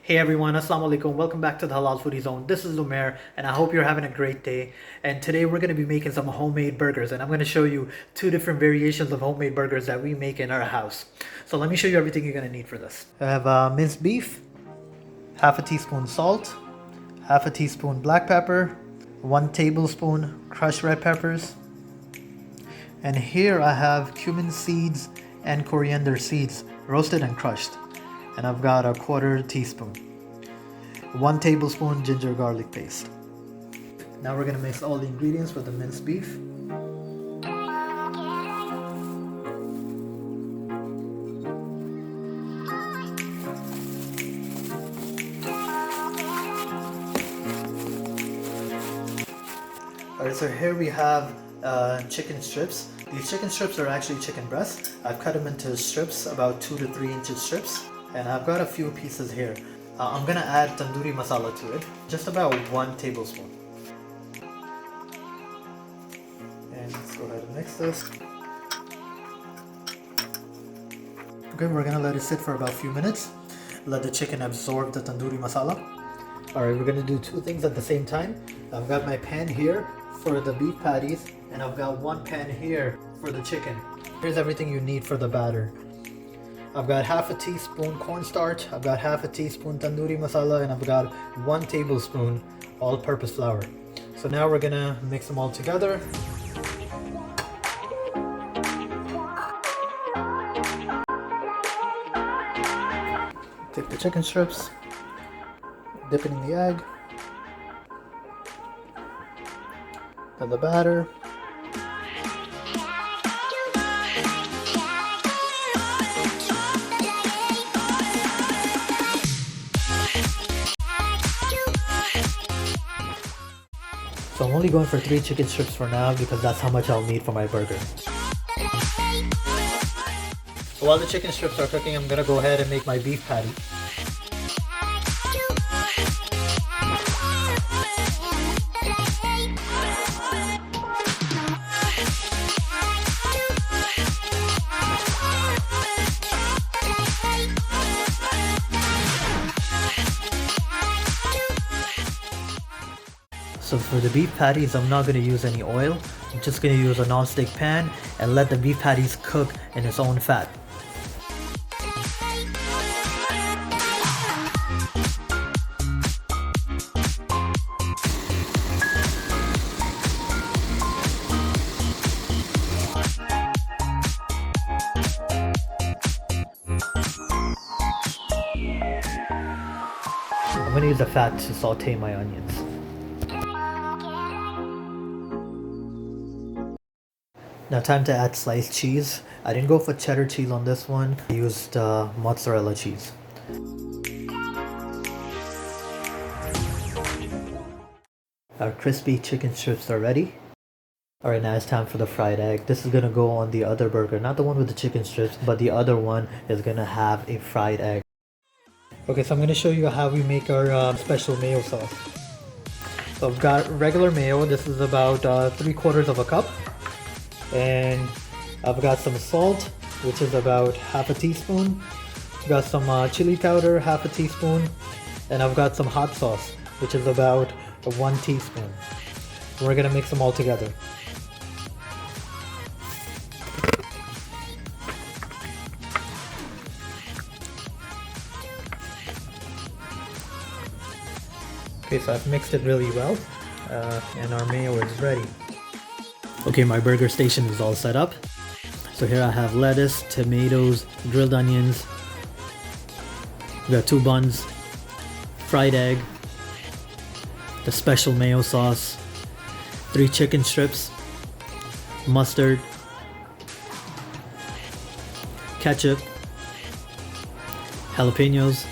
Hey everyone, Assalamu alaikum. Welcome back to the Halal Foodie Zone. This is Lumer and I hope you're having a great day. And today we're going to be making some homemade burgers and I'm going to show you two different variations of homemade burgers that we make in our house. So let me show you everything you're going to need for this. I have minced beef, half a teaspoon salt, half a teaspoon black pepper, 1 tablespoon crushed red peppers. And here I have cumin seeds and coriander seeds, roasted and crushed. And I've got a 1/4 teaspoon, 1 tablespoon ginger garlic paste. Now we're gonna mix all the ingredients for the minced beef. Alright, so here we have chicken strips. These chicken strips are actually chicken breasts. I've cut them into strips, about 2 to 3 inch strips. And I've got a few pieces here. I'm gonna add tandoori masala to it, just about 1 tablespoon. And let's go ahead and mix this. Okay, we're gonna let it sit for about a few minutes. Let the chicken absorb the tandoori masala. Alright, we're gonna do 2 things at the same time. I've got my pan here for the beef patties, and I've got 1 pan here for the chicken. Here's everything you need for the batter. I've got half a teaspoon cornstarch, I've got half a teaspoon tandoori masala, and I've got 1 tablespoon all-purpose flour. So now we're gonna mix them all together. Take the chicken strips, dip it in the egg, then the batter. So I'm only going for 3 chicken strips for now because that's how much I'll need for my burger. So while the chicken strips are cooking, I'm gonna go ahead and make my beef patty. So for the beef patties, I'm not going to use any oil. I'm just going to use a non-stick pan and let the beef patties cook in its own fat. I'm going to use the fat to saute my onions. Now time to add sliced cheese. I didn't go for cheddar cheese on this one. I used mozzarella cheese. Our crispy chicken strips are ready. Alright, now it's time for the fried egg. This is gonna go on the other burger. Not the one with the chicken strips, but the other one is gonna have a fried egg. Okay, so I'm gonna show you how we make our special mayo sauce. So I've got regular mayo. This is about 3/4 cup. And I've got some salt, which is about half a teaspoon. I've got some chili powder, half a teaspoon. And I've got some hot sauce, which is about 1 teaspoon. We're gonna mix them all together. Okay, so I've mixed it really well, and our mayo is ready. Okay, my burger station is all set up. So here I have lettuce, tomatoes, grilled onions. We got 2 buns, fried egg, the special mayo sauce, 3 chicken strips, mustard, ketchup, jalapenos,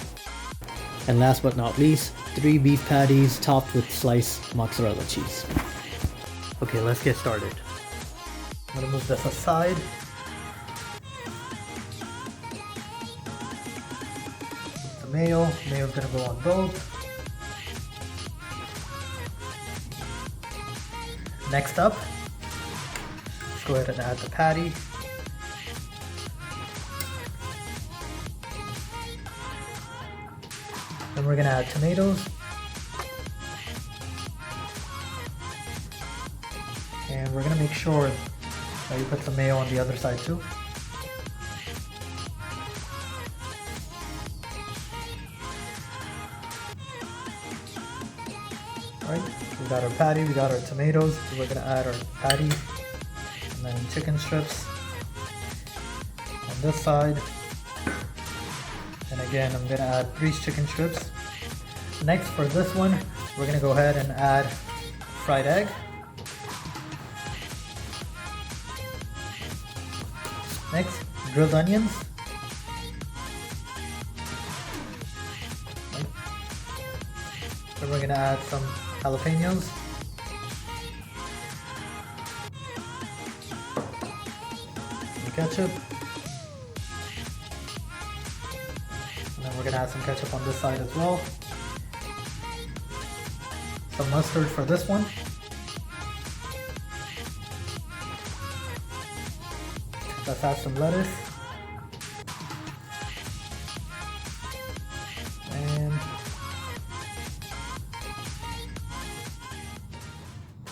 and last but not least, 3 beef patties topped with sliced mozzarella cheese. Okay, let's get started. I'm gonna move this aside. The mayo's gonna go on both. Next up, let's go ahead and add the patty. Then we're gonna add tomatoes. And we're gonna make sure that you put some mayo on the other side too. Alright, we got our patty, we got our tomatoes. So we're gonna add our patty and then chicken strips on this side. And again, I'm gonna add 3 chicken strips. Next, for this one, we're gonna go ahead and add fried egg. Next, grilled onions. Then we're gonna add some jalapenos. Some ketchup. And then we're gonna add some ketchup on this side as well. Some mustard for this one. Let's add some lettuce. And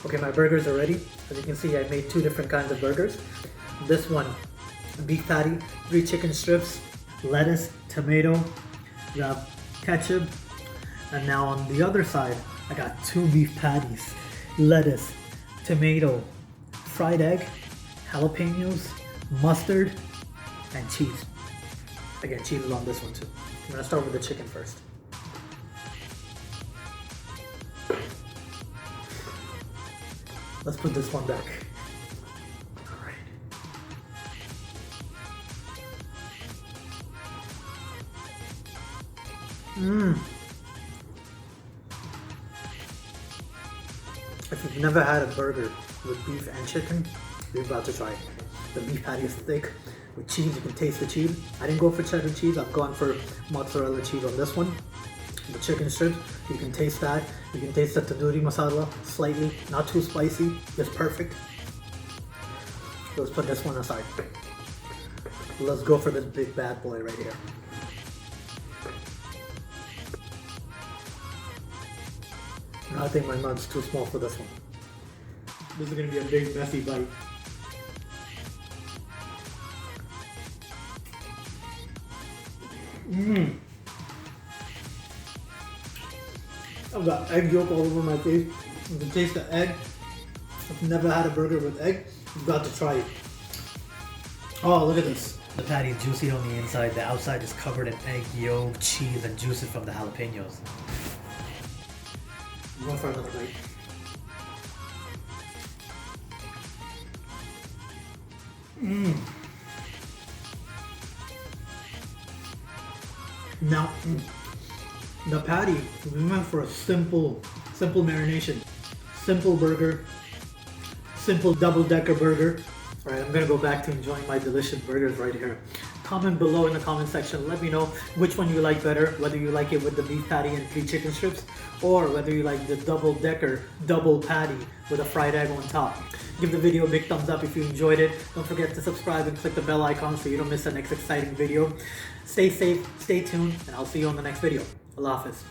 okay, my burgers are ready. As you can see, I made 2 different kinds of burgers. This one, beef patty, 3 chicken strips, lettuce, tomato, we have ketchup, and now on the other side, I got 2 beef patties, lettuce, tomato, fried egg, jalapenos, mustard, and cheese. Again, cheese is on this one too. I'm gonna start with the chicken first. Let's put this one back. Alright. If you've never had a burger with beef and chicken, you're about to try it. The beef patty is thick with cheese. You can taste the cheese. I didn't go for cheddar cheese. I've gone for mozzarella cheese on this one. The chicken strips, you can taste that. You can taste the tandoori masala slightly, not too spicy, just perfect. Let's put this one aside. Let's go for this big bad boy right here. I think my mouth's too small for this one. This is gonna be a big messy bite. I've got egg yolk all over my face. You can taste the egg. If you've never had a burger with egg, you've got to try it. Oh, look at this. The patty is juicy on the inside. The outside is covered in egg yolk, cheese, and juices from the jalapenos. I'm going for another bite. Now, the patty, we went for a simple marination. Simple burger, simple double-decker burger. All right, I'm gonna go back to enjoying my delicious burgers right here. Comment below in the comment section. Let me know which one you like better, whether you like it with the beef patty and 3 chicken strips, or whether you like the double-decker, double patty with a fried egg on top. Give the video a big thumbs up if you enjoyed it. Don't forget to subscribe and click the bell icon so you don't miss the next exciting video. Stay safe, stay tuned, and I'll see you on the next video. Allah Hafiz.